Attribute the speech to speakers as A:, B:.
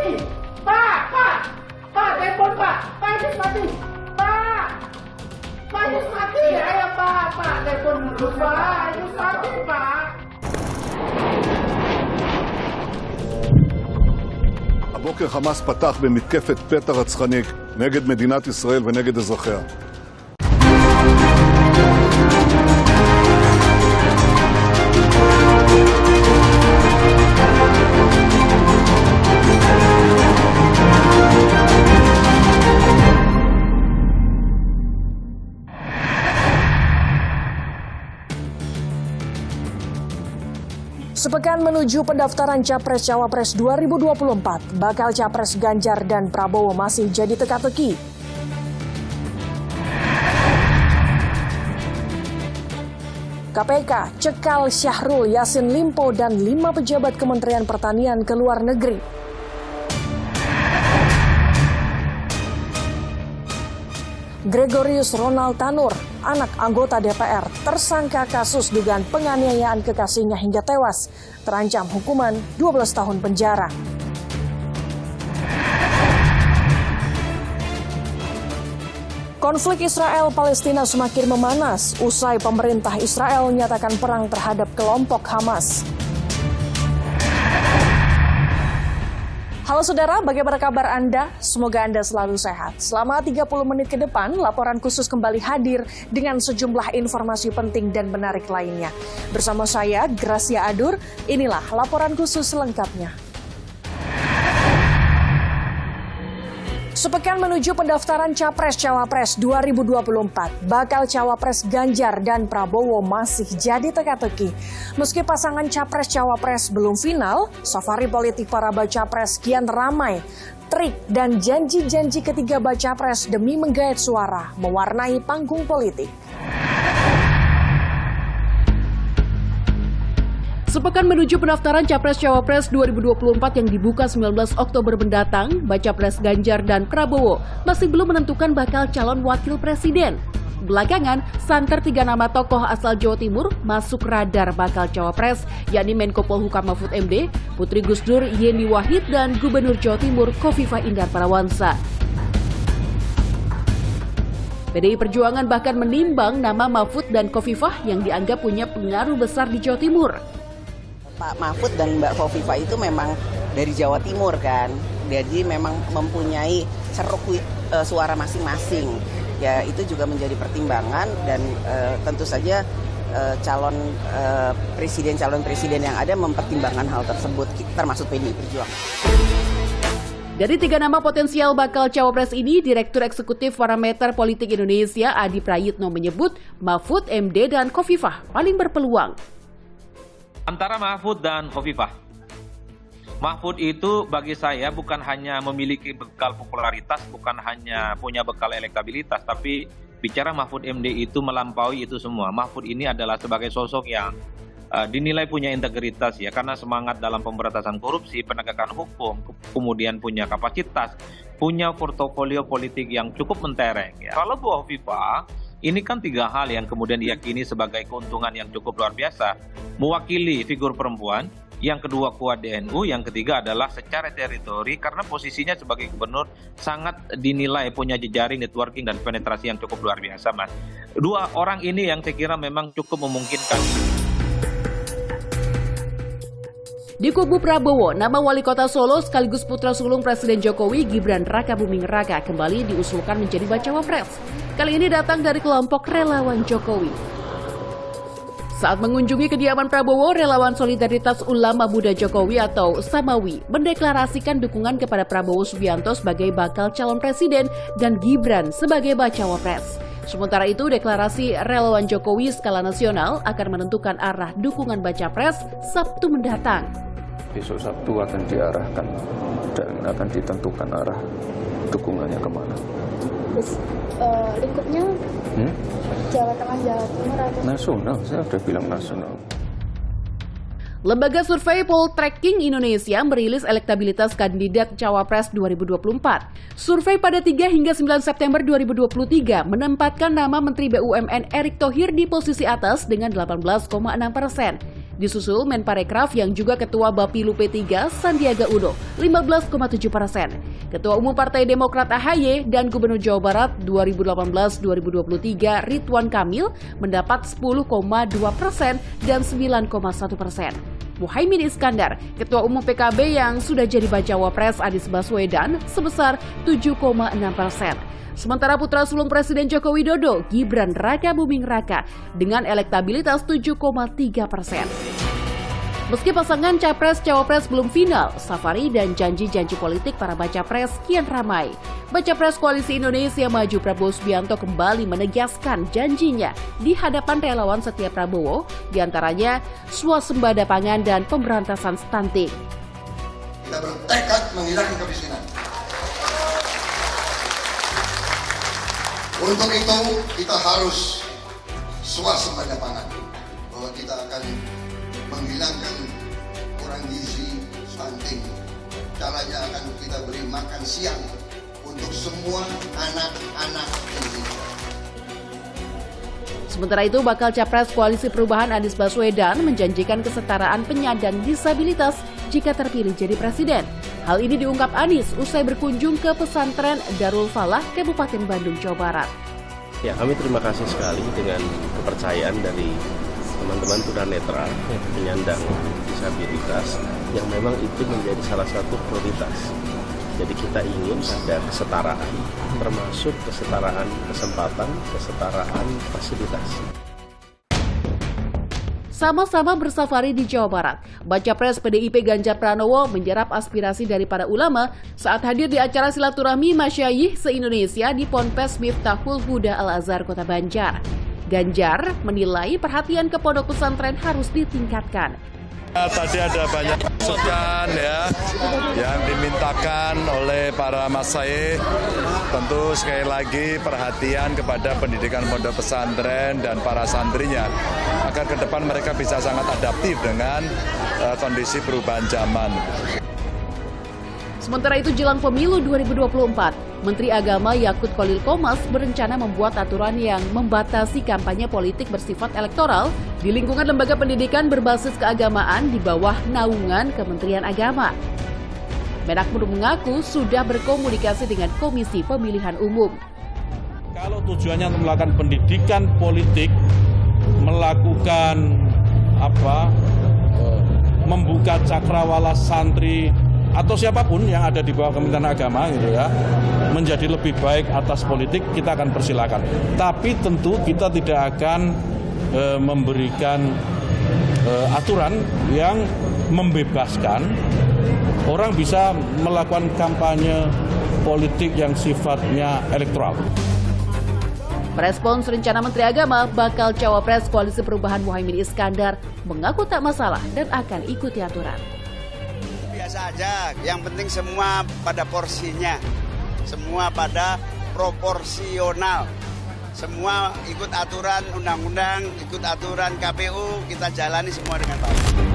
A: mati. Pak, telepon Pak. Pak Idris mati. Pak Idris mati. Ayo Pak, telepon dulu Pak. Idris mati Pak.
B: הבוקר חמאס פתח במתקפת פתע רצחנית נגד מדינת ישראל ונגד אזרחיה.
C: Sepekan menuju pendaftaran Capres-Cawapres 2024, bakal Capres Ganjar dan Prabowo masih jadi teka-teki. KPK cekal Syahrul Yassin Limpo dan 5 pejabat Kementerian Pertanian ke luar negeri. Gregorius Ronald Tanur, anak anggota DPR, tersangka kasus dugaan penganiayaan kekasihnya hingga tewas, terancam hukuman 12 tahun penjara. Konflik Israel-Palestina semakin memanas usai pemerintah Israel menyatakan perang terhadap kelompok Hamas. Halo saudara, bagaimana kabar Anda? Semoga Anda selalu sehat. Selama 30 menit ke depan, laporan khusus kembali hadir dengan sejumlah informasi penting dan menarik lainnya. Bersama saya, Gracia Adur, inilah laporan khusus selengkapnya. Sepekan menuju pendaftaran Capres-Cawapres 2024, bakal Cawapres Ganjar dan Prabowo masih jadi teka-teki. Meski pasangan Capres-Cawapres belum final, safari politik para baca pres kian ramai. Trik dan janji-janji ketiga baca pres demi menggait suara mewarnai panggung politik.
D: Sepekan menuju pendaftaran Capres-Cawapres 2024 yang dibuka 19 Oktober mendatang, baca pres Ganjar dan Prabowo masih belum menentukan bakal calon wakil presiden. Belakangan, santer 3 nama tokoh asal Jawa Timur masuk radar bakal cawapres, yakni Menko Polhukam Mahfud MD, Putri Gus Dur Yeni Wahid, dan Gubernur Jawa Timur Khofifah Indar Parawansa. PDI Perjuangan bahkan menimbang nama Mahfud dan Khofifah yang dianggap punya pengaruh besar di Jawa Timur.
E: Pak Mahfud dan Mbak Khofifah itu memang dari Jawa Timur kan, jadi memang mempunyai ceruk suara masing-masing. Ya itu juga menjadi pertimbangan dan tentu saja calon presiden yang ada mempertimbangkan hal tersebut, termasuk PDI Perjuangan.
D: Dari 3 nama potensial bakal cawapres ini, Direktur Eksekutif Parameter Politik Indonesia Adi Prayitno menyebut Mahfud, MD, dan Khofifah paling berpeluang.
F: Antara Mahfud dan Khofifah. Mahfud itu bagi saya bukan hanya memiliki bekal popularitas, bukan hanya punya bekal elektabilitas, tapi bicara Mahfud MD itu melampaui itu semua. Mahfud ini adalah sebagai sosok yang dinilai punya integritas ya, karena semangat dalam pemberantasan korupsi, penegakan hukum, kemudian punya kapasitas, punya portofolio politik yang cukup mentereng ya. Kalau Bu Khofifah, ini kan 3 hal yang kemudian diyakini sebagai keuntungan yang cukup luar biasa. Mewakili figur perempuan, yang kedua kuat di NU, yang ketiga adalah secara teritori karena posisinya sebagai gubernur sangat dinilai punya jejaring networking dan penetrasi yang cukup luar biasa, Mas. 2 orang ini yang saya kira memang cukup memungkinkan.
D: Di kubu Prabowo, nama wali kota Solo sekaligus putra sulung Presiden Jokowi, Gibran Rakabuming Raka, kembali diusulkan menjadi bacawa pres. Kali ini datang dari kelompok relawan Jokowi. Saat mengunjungi kediaman Prabowo, relawan Solidaritas Ulama Muda Jokowi atau Samawi mendeklarasikan dukungan kepada Prabowo Subianto sebagai bakal calon presiden dan Gibran sebagai bacawa pres. Sementara itu, deklarasi relawan Jokowi skala nasional akan menentukan arah dukungan baca pres Sabtu mendatang.
G: Besok Sabtu akan diarahkan dan akan ditentukan arah dukungannya kemana.
H: Terus lingkupnya Jawa Tengah, Jawa Timur atau
G: nasional? Saya sudah bilang nasional.
D: Lembaga survei Poltreking Indonesia merilis elektabilitas kandidat Cawapres 2024. Survei pada 3 hingga 9 September 2023 menempatkan nama Menteri BUMN Erick Thohir di posisi atas dengan 18,6%. Disusul Menparekraf yang juga Ketua Bapilu P3 Sandiaga Uno 15,7%. Ketua Umum Partai Demokrat AHY dan Gubernur Jawa Barat 2018-2023 Ridwan Kamil mendapat 10,2% dan 9,1%. Muhaimin Iskandar, Ketua Umum PKB yang sudah jadi bacawa pres Anies Baswedan sebesar 7,6%. Sementara putra sulung Presiden Joko Widodo, Gibran Rakabuming Raka, dengan elektabilitas 7,3%. Meski pasangan Capres-Cawapres belum final, safari dan janji-janji politik para baca pres kian ramai. Baca pres Koalisi Indonesia Maju Prabowo Subianto kembali menegaskan janjinya di hadapan relawan setia Prabowo, diantaranya swasembada pangan dan pemberantasan stunting.
I: Kita bertekad menghilangkan kemiskinan. Untuk itu kita harus swasembada pangan, bahwa kita akan menghilangkan kurang gizi, stunting. Caranya akan kita beri makan siang untuk semua anak-anak Indonesia.
D: Sementara itu, bakal Capres Koalisi Perubahan Anies Baswedan menjanjikan kesetaraan penyandang disabilitas jika terpilih jadi presiden. Hal ini diungkap Anies usai berkunjung ke pesantren Darul Falah, Kabupaten Bandung, Jawa Barat.
J: Ya, kami terima kasih sekali dengan kepercayaan dari teman-teman tunanetra penyandang disabilitas yang memang itu menjadi salah satu prioritas. Jadi kita ingin ada kesetaraan, termasuk kesetaraan kesempatan, kesetaraan fasilitas.
D: Sama-sama bersafari di Jawa Barat, Baca Pres PDIP Ganjar Pranowo menyerap aspirasi dari para ulama saat hadir di acara silaturahmi Masyayikh se-Indonesia di Ponpes Miftahul Huda Al-Azhar, Kota Banjar. Ganjar menilai perhatian ke pondok pesantren harus ditingkatkan.
K: Tadi ada banyak masukan ya yang dimintakan oleh para masyayikh. Tentu sekali lagi perhatian kepada pendidikan pondok pesantren dan para santrinya agar ke depan mereka bisa sangat adaptif dengan kondisi perubahan zaman.
D: Sementara itu jelang pemilu 2024, Menteri Agama Yakut Khalil Qomas berencana membuat aturan yang membatasi kampanye politik bersifat elektoral di lingkungan lembaga pendidikan berbasis keagamaan di bawah naungan Kementerian Agama. Menakmur mengaku sudah berkomunikasi dengan Komisi Pemilihan Umum.
L: Kalau tujuannya untuk melakukan pendidikan politik, melakukan membuka cakrawala santri atau siapapun yang ada di bawah Kementerian Agama gitu ya, menjadi lebih baik atas politik, kita akan persilakan. Tapi tentu kita tidak akan memberikan aturan yang membebaskan orang bisa melakukan kampanye politik yang sifatnya elektoral.
D: Merespons rencana Menteri Agama, bakal Cawapres Koalisi Perubahan Muhaimin Iskandar mengaku tak masalah dan akan ikuti aturan.
M: Biasa aja, yang penting semua pada porsinya, semua pada proporsional, semua ikut aturan undang-undang, ikut aturan KPU, kita jalani semua dengan baik.